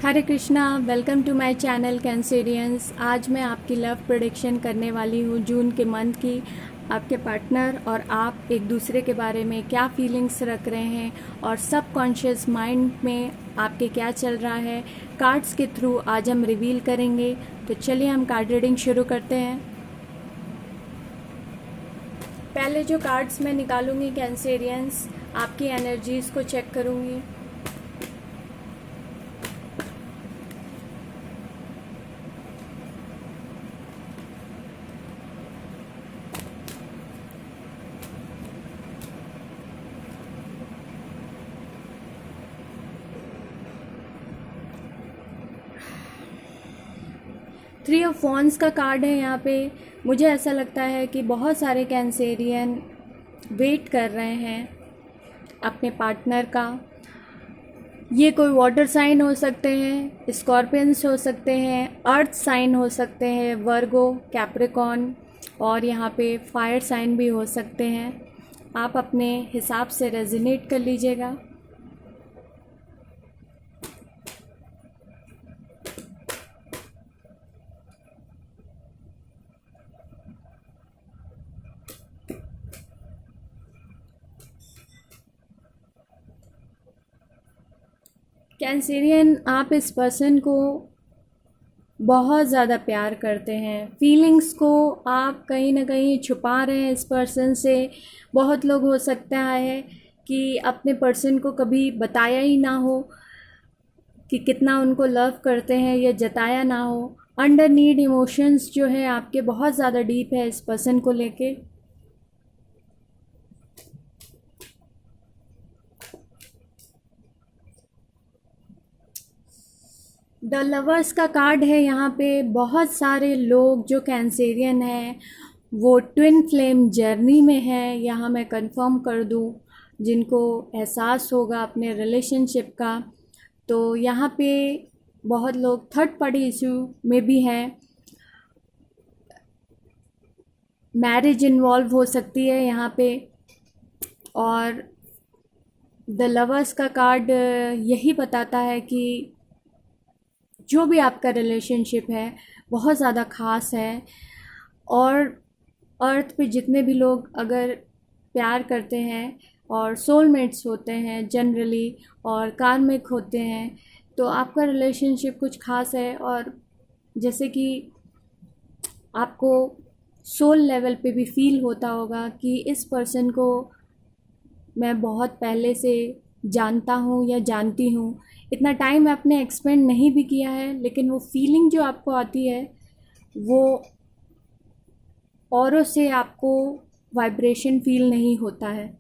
Hare Krishna, welcome to my channel Cancerians. आज मैं आपकी लव प्रेडिक्शन करने वाली हूँ जून के मंथ की। आपके पार्टनर और आप एक दूसरे के बारे में क्या फीलिंग्स रख रहे हैं और सब कॉन्शियस माइंड में आपके क्या चल रहा है, कार्ड्स के थ्रू आज हम रिवील करेंगे। तो चलिए हम कार्ड रीडिंग शुरू करते हैं। पहले जो कार्ड्स मैं निकालूंगी कैंसेरियंस, आपकी एनर्जीज़ को चेक करूँगी। 3 ऑफ वॉन्ड्स का कार्ड है यहाँ पे। मुझे ऐसा लगता है कि बहुत सारे कैंसेरियन वेट कर रहे हैं अपने पार्टनर का। ये कोई वाटर साइन हो सकते हैं, स्कॉर्पियंस हो सकते हैं, अर्थ साइन हो सकते हैं, वर्गो, कैप्रिकॉन, और यहाँ पे फायर साइन भी हो सकते हैं। आप अपने हिसाब से रेजोनेट कर लीजिएगा। कैंसेरियन, आप इस पर्सन को बहुत ज़्यादा प्यार करते हैं। फीलिंग्स को आप कहीं ना कहीं छुपा रहे हैं इस पर्सन से। बहुत लोग हो सकता है कि अपने पर्सन को कभी बताया ही ना हो कि कितना उनको लव करते हैं, या जताया ना हो। अंडर नीड इमोशंस जो है आपके बहुत ज़्यादा डीप है इस पर्सन को लेके। द लवर्स का कार्ड है यहाँ पे। बहुत सारे लोग जो कैंसेरियन हैं वो ट्विन फ्लेम जर्नी में है, यहाँ मैं कंफर्म कर दूँ। जिनको एहसास होगा अपने रिलेशनशिप का, तो यहाँ पे बहुत लोग थर्ड पार्टी इशू में भी हैं। मैरिज इन्वॉल्व हो सकती है यहाँ पे। और द लवर्स का कार्ड यही बताता है कि जो भी आपका रिलेशनशिप है बहुत ज़्यादा ख़ास है। और अर्थ पे जितने भी लोग अगर प्यार करते हैं और सोलमेट्स होते हैं जनरली, और कार्मिक होते हैं, तो आपका रिलेशनशिप कुछ ख़ास है। और जैसे कि आपको सोल लेवल पे भी फील होता होगा कि इस पर्सन को मैं बहुत पहले से जानता हूँ या जानती हूँ। इतना टाइम आपने एक्सपेंड नहीं भी किया है, लेकिन वो फीलिंग जो आपको आती है वो औरों से आपको वाइब्रेशन फील नहीं होता है।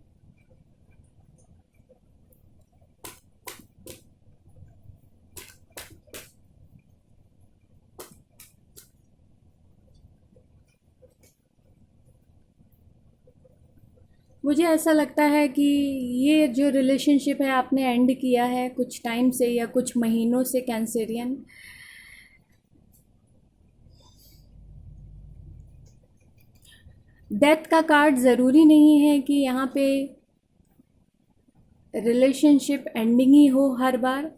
मुझे ऐसा लगता है कि ये जो रिलेशनशिप है आपने एंड किया है कुछ टाइम से या कुछ महीनों से कैंसेरियन। डेथ का कार्ड ज़रूरी नहीं है कि यहाँ पे रिलेशनशिप एंडिंग ही हो हर बार।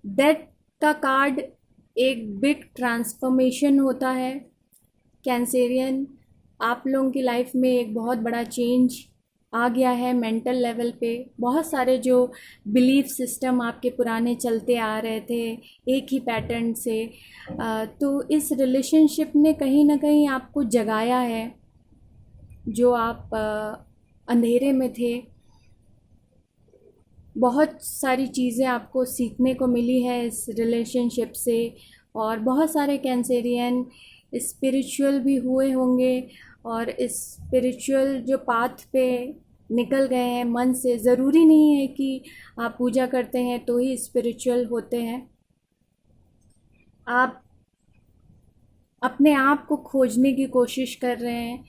डेथ का कार्ड एक बिग ट्रांसफॉर्मेशन होता है। कैंसेरियन, आप लोगों की लाइफ में एक बहुत बड़ा चेंज आ गया है मेंटल लेवल पे। बहुत सारे जो बिलीफ सिस्टम आपके पुराने चलते आ रहे थे एक ही पैटर्न से, तो इस रिलेशनशिप ने कहीं ना कहीं आपको जगाया है। जो आप अंधेरे में थे, बहुत सारी चीज़ें आपको सीखने को मिली है इस रिलेशनशिप से। और बहुत सारे कैंसेरियन स्पिरिचुअल भी हुए होंगे, और इस स्पिरिचुअल जो पाथ पे निकल गए हैं मन से। ज़रूरी नहीं है कि आप पूजा करते हैं तो ही स्पिरिचुअल होते हैं। आप अपने आप को खोजने की कोशिश कर रहे हैं।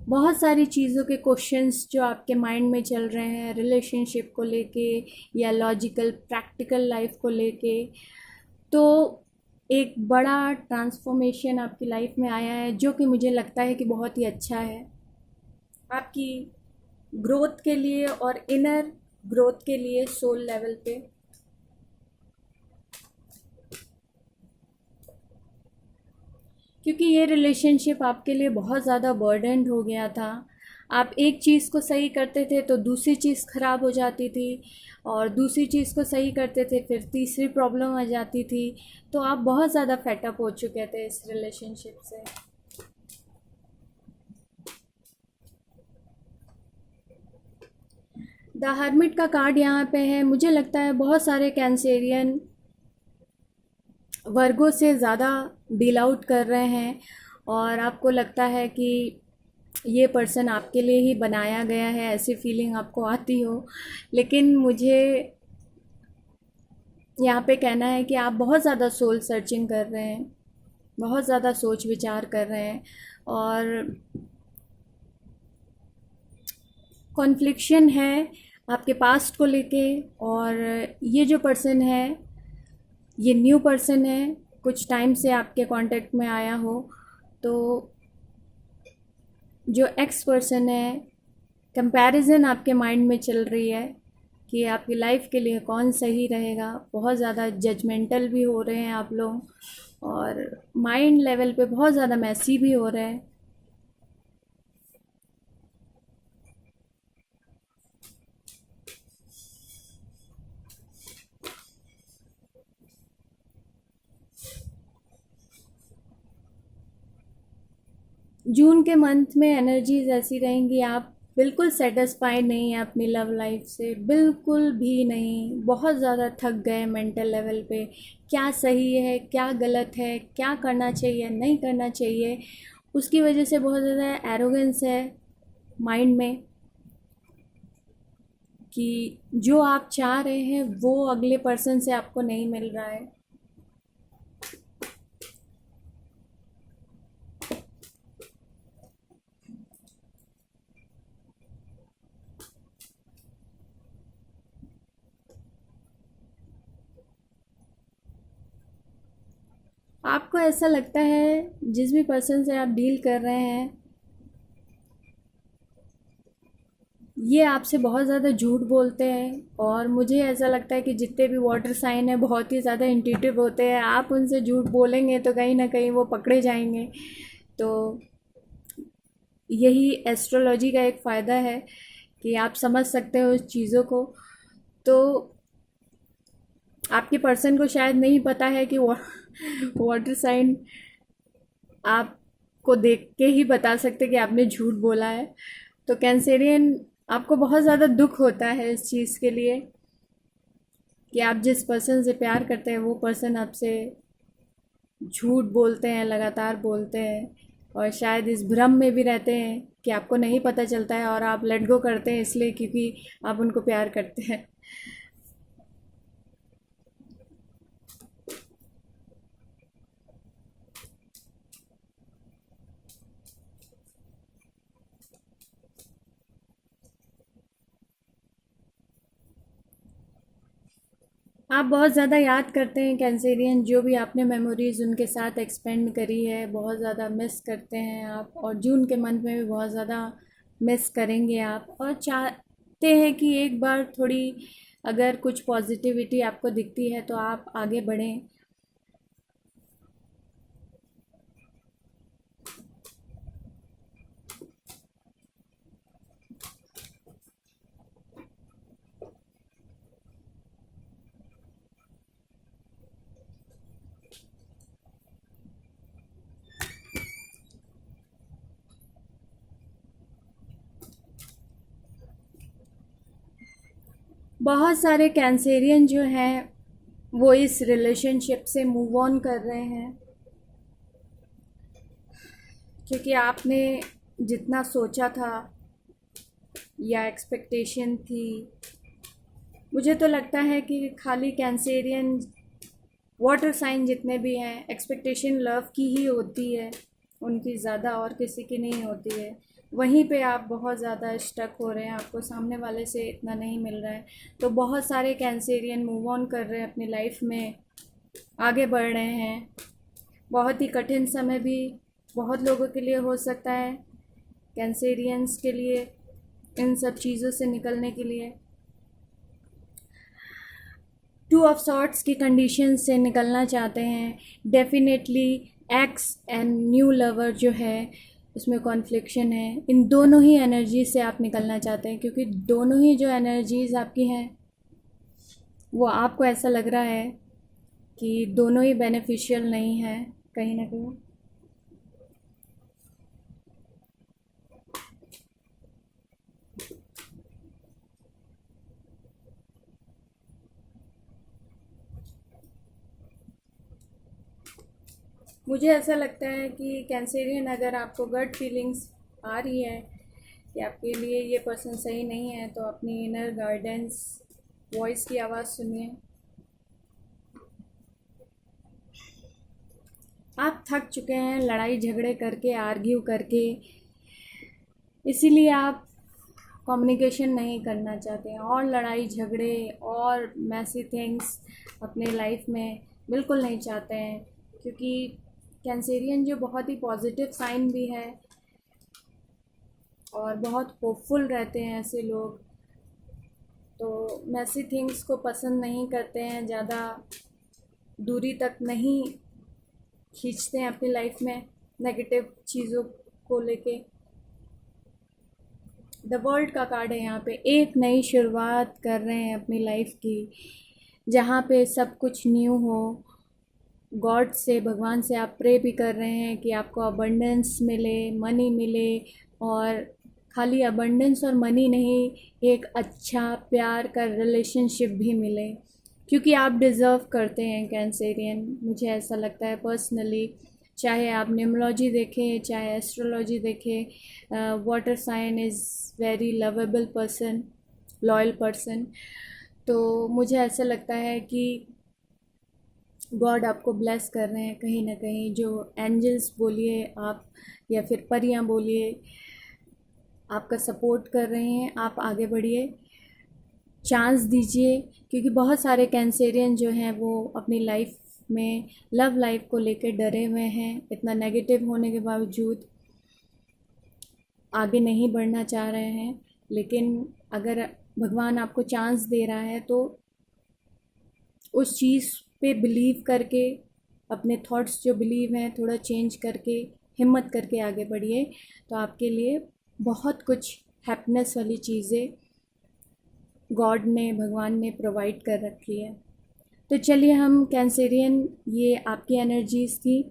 बहुत सारी चीज़ों के क्वेश्चंस जो आपके माइंड में चल रहे हैं रिलेशनशिप को लेके, या लॉजिकल प्रैक्टिकल लाइफ को लेके। तो एक बड़ा ट्रांसफॉर्मेशन आपकी लाइफ में आया है जो कि मुझे लगता है कि बहुत ही अच्छा है आपकी ग्रोथ के लिए और इनर ग्रोथ के लिए सोल लेवल पे। क्योंकि ये रिलेशनशिप आपके लिए बहुत ज़्यादा बर्डनड हो गया था। आप एक चीज़ को सही करते थे तो दूसरी चीज़ ख़राब हो जाती थी, और दूसरी चीज़ को सही करते थे फिर तीसरी प्रॉब्लम आ जाती थी। तो आप बहुत ज़्यादा फेटअप हो चुके थे इस रिलेशनशिप से। द हर्मिट का कार्ड यहाँ पे है। मुझे लगता है बहुत सारे कैंसेरियन वर्गों से ज़्यादा डील आउट कर रहे हैं, और आपको लगता है कि ये पर्सन आपके लिए ही बनाया गया है, ऐसी फीलिंग आपको आती हो। लेकिन मुझे यहाँ पे कहना है कि आप बहुत ज़्यादा सोल सर्चिंग कर रहे हैं, बहुत ज़्यादा सोच विचार कर रहे हैं, और कॉन्फ्लिक्शन है आपके पास्ट को लेके। और ये जो पर्सन है ये न्यू पर्सन है, कुछ टाइम से आपके कांटेक्ट में आया हो। तो जो एक्स पर्सन है, कंपैरिजन आपके माइंड में चल रही है कि आपकी लाइफ के लिए कौन सही रहेगा। बहुत ज़्यादा जजमेंटल भी हो रहे हैं आप लोग, और माइंड लेवल पे बहुत ज़्यादा मैसी भी हो रहे हैं। जून के मंथ में एनर्जीज ऐसी रहेंगी, आप बिल्कुल सेटिस्फाइड नहीं हैं अपनी लव लाइफ से, बिल्कुल भी नहीं। बहुत ज़्यादा थक गए मेंटल लेवल पे। क्या सही है, क्या गलत है, क्या करना चाहिए, नहीं करना चाहिए, उसकी वजह से बहुत ज़्यादा एरोगेंस है माइंड में कि जो आप चाह रहे हैं वो अगले पर्सन से आपको नहीं मिल रहा है। आपको ऐसा लगता है जिस भी पर्सन से आप डील कर रहे हैं ये आपसे बहुत ज़्यादा झूठ बोलते हैं, और मुझे ऐसा लगता है कि जितने भी वाटर साइन है बहुत ही ज़्यादा इंट्यूटिव होते हैं। आप उनसे झूठ बोलेंगे तो कहीं ना कहीं वो पकड़े जाएंगे। तो यही एस्ट्रोलॉजी का एक फ़ायदा है कि आप समझ सकते हो उस चीज़ों को। तो आपके पर्सन को शायद नहीं पता है कि वाटर साइन आपको देख के ही बता सकते कि आपने झूठ बोला है। तो कैंसेरियन, आपको बहुत ज़्यादा दुख होता है इस चीज़ के लिए कि आप जिस पर्सन से प्यार करते हैं वो पर्सन आपसे झूठ बोलते हैं, लगातार बोलते हैं, और शायद इस भ्रम में भी रहते हैं कि आपको नहीं पता चलता है, और आप लेट गो करते हैं इसलिए क्योंकि आप उनको प्यार करते हैं। आप बहुत ज़्यादा याद करते हैं कैंसेरियन, जो भी आपने मेमोरीज़ उनके साथ एक्सपेंड करी है बहुत ज़्यादा मिस करते हैं आप, और जून के मंथ में भी बहुत ज़्यादा मिस करेंगे आप, और चाहते हैं कि एक बार थोड़ी अगर कुछ पॉजिटिविटी आपको दिखती है तो आप आगे बढ़ें। बहुत सारे कैंसेरियन जो हैं वो इस रिलेशनशिप से मूव ऑन कर रहे हैं, क्योंकि आपने जितना सोचा था या एक्सपेक्टेशन थी, मुझे तो लगता है कि खाली कैंसेरियन वाटर साइन जितने भी हैं एक्सपेक्टेशन लव की ही होती है, उनकी ज़्यादा और किसी की नहीं होती है। वहीं पे आप बहुत ज़्यादा स्टक हो रहे हैं, आपको सामने वाले से इतना नहीं मिल रहा है। तो बहुत सारे कैंसेरियन मूव ऑन कर रहे हैं अपनी लाइफ में, आगे बढ़ रहे हैं। बहुत ही कठिन समय भी बहुत लोगों के लिए हो सकता है, कैंसेरियंस के लिए इन सब चीज़ों से निकलने के लिए टू ऑफ सॉर्ट्स की कंडीशन से निकलना चाहते हैं। Definitely x and new lover जो है उसमें कॉन्फ्लिक्शन है। इन दोनों ही एनर्जी से आप निकलना चाहते हैं, क्योंकि दोनों ही जो एनर्जीज आपकी हैं वो आपको ऐसा लग रहा है कि दोनों ही बेनिफिशियल नहीं है कहीं ना कहीं। मुझे ऐसा लगता है कि कैंसेरियन, अगर आपको गट फीलिंग्स आ रही है कि आपके लिए ये पर्सन सही नहीं है, तो अपनी इनर गाइडेंस वॉइस की आवाज़ सुनिए। आप थक चुके हैं लड़ाई झगड़े करके, आर्ग्यू करके, इसीलिए आप कम्युनिकेशन नहीं करना चाहते हैं और लड़ाई झगड़े और मैसी थिंग्स अपने लाइफ में बिल्कुल नहीं चाहते हैं। क्योंकि कैंसेरियन जो बहुत ही पॉजिटिव साइन भी है और बहुत होपफुल रहते हैं ऐसे लोग, तो मैसी थिंग्स को पसंद नहीं करते हैं, ज़्यादा दूरी तक नहीं खींचते हैं अपनी लाइफ में नेगेटिव चीज़ों को लेके। द वर्ल्ड का कार्ड है यहाँ पे, एक नई शुरुआत कर रहे हैं अपनी लाइफ की, जहाँ पे सब कुछ न्यू हो। गॉड से, भगवान से आप प्रे भी कर रहे हैं कि आपको अबंडेंस मिले, मनी मिले, और खाली अबंडेंस और मनी नहीं, एक अच्छा प्यार का रिलेशनशिप भी मिले, क्योंकि आप डिज़र्व करते हैं कैंसेरियन। मुझे ऐसा लगता है पर्सनली, चाहे आप न्यूमरोलॉजी देखें चाहे एस्ट्रोलॉजी देखें, water sign is very lovable person, loyal person. तो मुझे ऐसा लगता है कि गॉड आपको ब्लेस कर रहे हैं कहीं ना कहीं, जो एंजल्स बोलिए आप या फिर परियां बोलिए, आपका सपोर्ट कर रहे हैं। आप आगे बढ़िए, चांस दीजिए, क्योंकि बहुत सारे कैंसेरियन जो हैं वो अपनी लाइफ में, लव लाइफ को लेकर डरे हुए हैं, इतना नेगेटिव होने के बावजूद आगे नहीं बढ़ना चाह रहे हैं। लेकिन अगर भगवान आपको चांस दे रहा है तो उस चीज़ पे बिलीव करके, अपने थॉट्स जो बिलीव हैं थोड़ा चेंज करके, हिम्मत करके आगे बढ़िए, तो आपके लिए बहुत कुछ हैप्पीनेस वाली चीज़ें गॉड ने, भगवान ने प्रोवाइड कर रखी है। तो चलिए हम कैंसेरियन, ये आपकी एनर्जीज़ थी,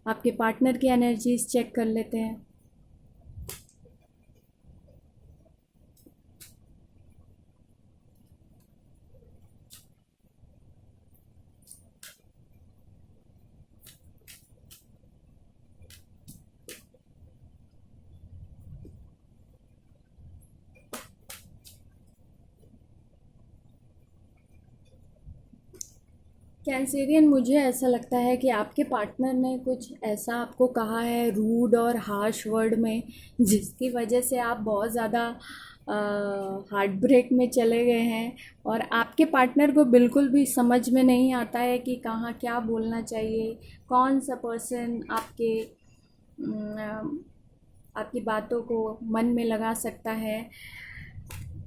आपके पार्टनर की एनर्जीज़ चेक कर लेते हैं। कैंसेरियन, मुझे ऐसा लगता है कि आपके पार्टनर ने कुछ ऐसा आपको कहा है रूड और हार्श वर्ड में, जिसकी वजह से आप बहुत ज़्यादा हार्ट ब्रेक में चले गए हैं, और आपके पार्टनर को बिल्कुल भी समझ में नहीं आता है कि कहाँ क्या बोलना चाहिए, कौन सा पर्सन आपकी बातों को मन में लगा सकता है।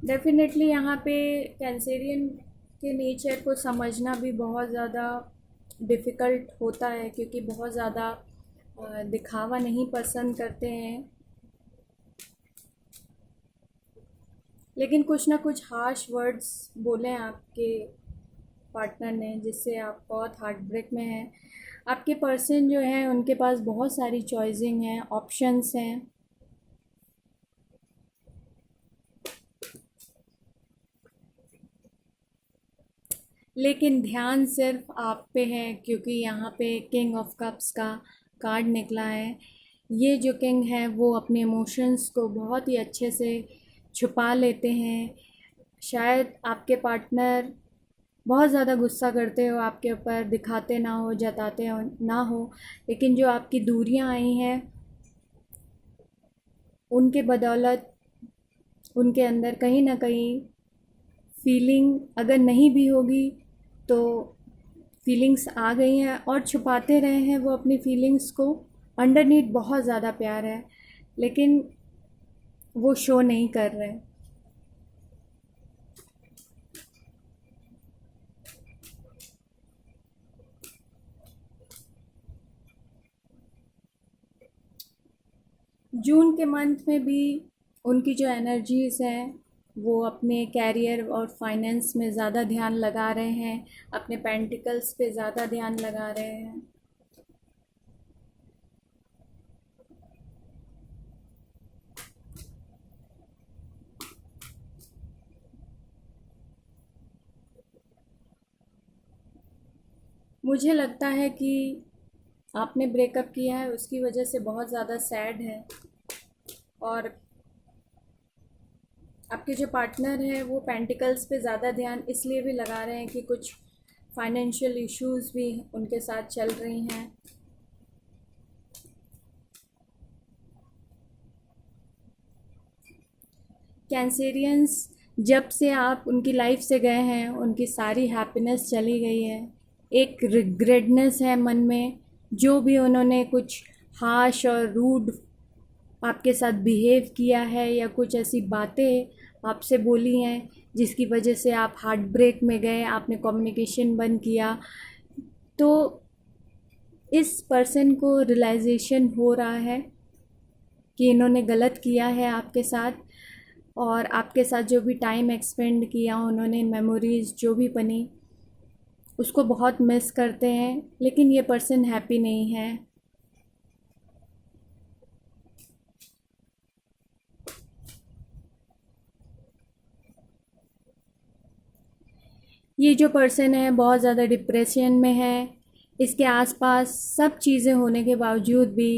डेफिनेटली यहाँ पे कैंसेरियन के नेचर को समझना भी बहुत ज़्यादा डिफ़िकल्ट होता है, क्योंकि बहुत ज़्यादा दिखावा नहीं पसंद करते हैं। लेकिन कुछ ना कुछ हार्श वर्ड्स बोले आपके पार्टनर ने, जिससे आप बहुत हार्ट ब्रेक में हैं। आपके पर्सन जो हैं उनके पास बहुत सारी चॉइसिंग हैं, ऑप्शंस हैं, लेकिन ध्यान सिर्फ आप पे है, क्योंकि यहाँ पे किंग ऑफ कप्स का कार्ड निकला है। ये जो किंग है वो अपने इमोशंस को बहुत ही अच्छे से छुपा लेते हैं। शायद आपके पार्टनर बहुत ज़्यादा गुस्सा करते हो आपके ऊपर, दिखाते ना हो, जताते हो ना हो, लेकिन जो आपकी दूरियां आई हैं उनके बदौलत उनके अंदर कहीं ना कहीं फीलिंग, अगर नहीं भी होगी तो फीलिंग्स आ गई हैं, और छुपाते रहे हैं वो अपनी फीलिंग्स को। अंडरनीथ बहुत ज़्यादा प्यार है, लेकिन वो शो नहीं कर रहे। जून के मंथ में भी उनकी जो एनर्जीज़ हैं वो अपने कैरियर और फाइनेंस में ज़्यादा ध्यान लगा रहे हैं, अपने पेंटिकल्स पे ज़्यादा ध्यान लगा रहे हैं। मुझे लगता है कि आपने ब्रेकअप किया है उसकी वजह से बहुत ज़्यादा सैड है, और आपके जो पार्टनर है वो पेंटिकल्स पे ज़्यादा ध्यान इसलिए भी लगा रहे हैं कि कुछ फाइनेंशियल इश्यूज़ भी उनके साथ चल रही हैं। कैंसेरियंस, जब से आप उनकी लाइफ से गए हैं उनकी सारी हैप्पीनेस चली गई है। एक रिग्रेटनेस है मन में, जो भी उन्होंने कुछ हाश और रूड आपके साथ बिहेव किया है या कुछ ऐसी बातें आपसे बोली हैं जिसकी वजह से आप हार्ट ब्रेक में गए, आपने कम्युनिकेशन बंद किया, तो इस पर्सन को रियलाइजेशन हो रहा है कि इन्होंने गलत किया है आपके साथ, और आपके साथ जो भी टाइम एक्सपेंड किया उन्होंने, मेमोरीज़ जो भी बनी, उसको बहुत मिस करते हैं। लेकिन ये पर्सन हैप्पी नहीं है। ये जो पर्सन है बहुत ज़्यादा डिप्रेशन में है। इसके आसपास सब चीज़ें होने के बावजूद भी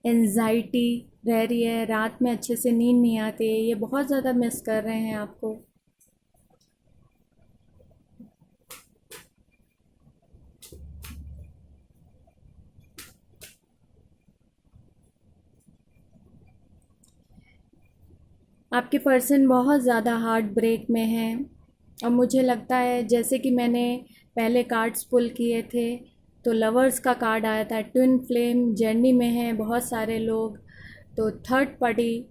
एंजाइटी रह रही है, रात में अच्छे से नींद नहीं आती, ये बहुत ज़्यादा मिस कर रहे हैं आपको। आपके पर्सन बहुत ज़्यादा हार्ट ब्रेक में हैं, और मुझे लगता है जैसे कि मैंने पहले कार्ड्स पुल किए थे तो लवर्स का कार्ड आया था, ट्विन फ्लेम जर्नी में हैं बहुत सारे लोग, तो थर्ड पार्टी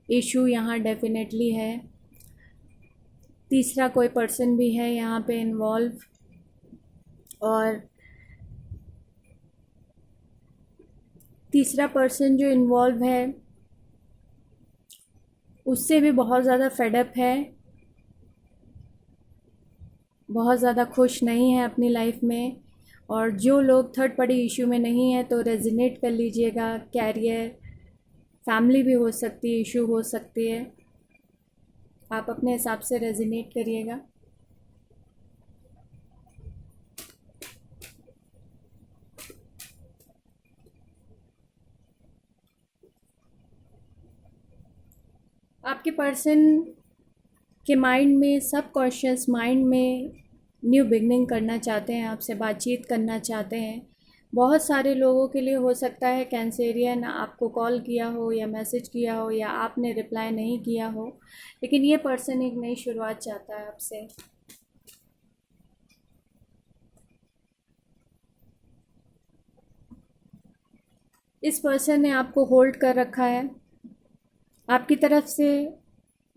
इशू यहाँ डेफिनेटली है। तीसरा कोई पर्सन भी है यहाँ पे इन्वॉल्व, और तीसरा पर्सन जो इन्वॉल्व है उससे भी बहुत ज़्यादा फेडअप है, बहुत ज़्यादा खुश नहीं है अपनी लाइफ में। और जो लोग थर्ड पार्टी इशू में नहीं है तो रेजिनेट कर लीजिएगा, कैरियर, फैमिली भी हो सकती है, इशू हो सकती है, आप अपने हिसाब से रेजिनेट करिएगा। आपके पर्सन के माइंड में, सब कॉन्शियस माइंड में न्यू बिगनिंग करना चाहते हैं, आपसे बातचीत करना चाहते हैं। बहुत सारे लोगों के लिए हो सकता है कैंसेरियन आपको कॉल किया हो या मैसेज किया हो या आपने रिप्लाई नहीं किया हो, लेकिन ये पर्सन एक नई शुरुआत चाहता है आपसे। इस पर्सन ने आपको होल्ड कर रखा है, आपकी तरफ से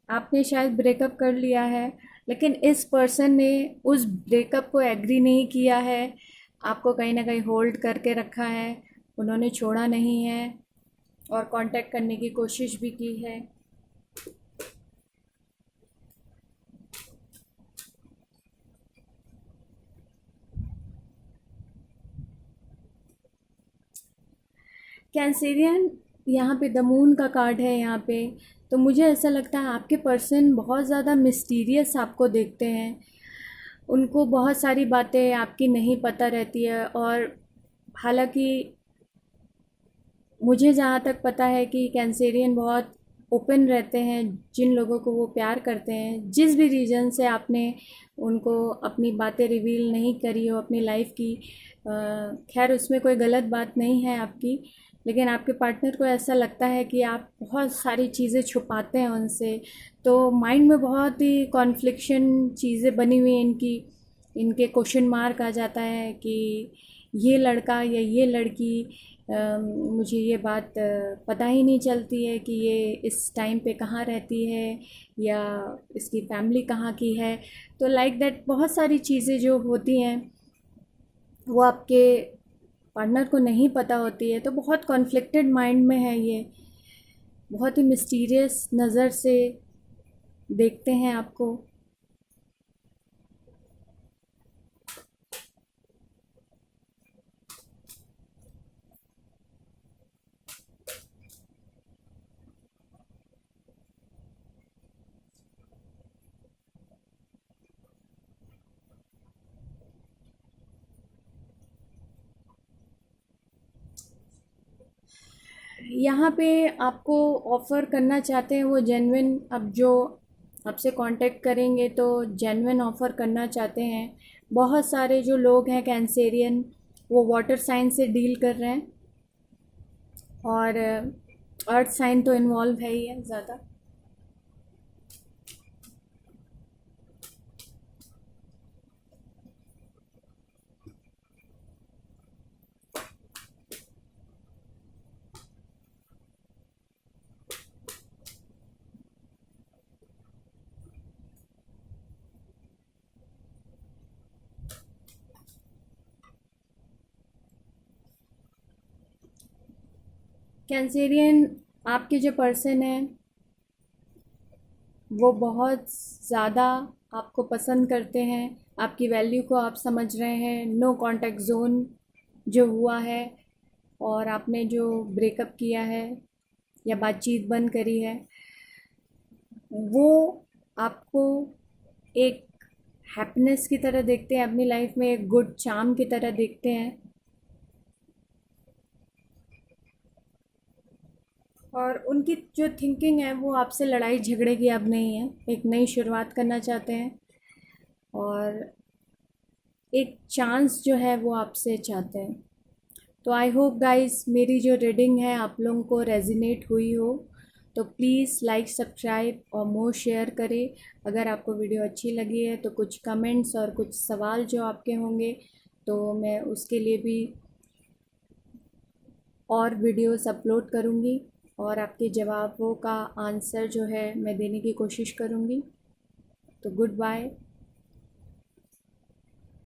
आपने शायद ब्रेकअप कर लिया है, लेकिन इस पर्सन ने उस ब्रेकअप को एग्री नहीं किया है, आपको कहीं ना कहीं होल्ड करके रखा है, उन्होंने छोड़ा नहीं है और कांटेक्ट करने की कोशिश भी की है। कैंसेरियन, यहाँ पे द मून का कार्ड है यहाँ पे, तो मुझे ऐसा लगता है आपके पर्सन बहुत ज़्यादा मिस्टीरियस आपको देखते हैं, उनको बहुत सारी बातें आपकी नहीं पता रहती है। और हालांकि मुझे जहाँ तक पता है कि कैंसेरियन बहुत ओपन रहते हैं, जिन लोगों को वो प्यार करते हैं, जिस भी रीज़न से आपने उनको अपनी बातें रिवील नहीं करी हो अपनी लाइफ की, खैर उसमें कोई गलत बात नहीं है आपकी, लेकिन आपके पार्टनर को ऐसा लगता है कि आप बहुत सारी चीज़ें छुपाते हैं उनसे, तो माइंड में बहुत ही कॉन्फ्लिक्शन चीज़ें बनी हुई हैं इनकी, इनके क्वेश्चन मार्क आ जाता है कि ये लड़का या ये लड़की, मुझे ये बात पता ही नहीं चलती है कि ये इस टाइम पे कहाँ रहती है या इसकी फैमिली कहाँ की है। तो लाइक दैट बहुत सारी चीज़ें जो होती हैं वो आपके पार्टनर को नहीं पता होती है, तो बहुत कॉन्फ्लिक्टेड माइंड में है ये, बहुत ही मिस्टीरियस नज़र से देखते हैं आपको। यहाँ पे आपको ऑफ़र करना चाहते हैं वो जेन्युइन, अब जो आपसे कांटेक्ट करेंगे तो जेन्युइन ऑफ़र करना चाहते हैं। बहुत सारे जो लोग हैं कैंसेरियन, वो वाटर साइन से डील कर रहे हैं, और अर्थ साइन तो इन्वॉल्व है ही है ज़्यादा। कैंसेरियन, आपके जो पर्सन है वो बहुत ज़्यादा आपको पसंद करते हैं, आपकी वैल्यू को आप समझ रहे हैं। नो कांटेक्ट जोन जो हुआ है, और आपने जो ब्रेकअप किया है या बातचीत बंद करी है, वो आपको एक हैप्पीनेस की तरह देखते हैं, अपनी लाइफ में एक गुड चार्म की तरह देखते हैं। और उनकी जो थिंकिंग है वो आपसे लड़ाई झगड़े की अब नहीं है, एक नई शुरुआत करना चाहते हैं, और एक चांस जो है वो आपसे चाहते हैं। तो आई होप गाइस मेरी जो रीडिंग है आप लोगों को रेजिनेट हुई हो, तो प्लीज़ लाइक, सब्सक्राइब और मोर शेयर करें। अगर आपको वीडियो अच्छी लगी है तो कुछ कमेंट्स और कुछ सवाल जो आपके होंगे, तो मैं उसके लिए भी और वीडियोस अपलोड करूँगी, और आपके जवाबों का आंसर जो है मैं देने की कोशिश करूँगी। तो गुड बाय।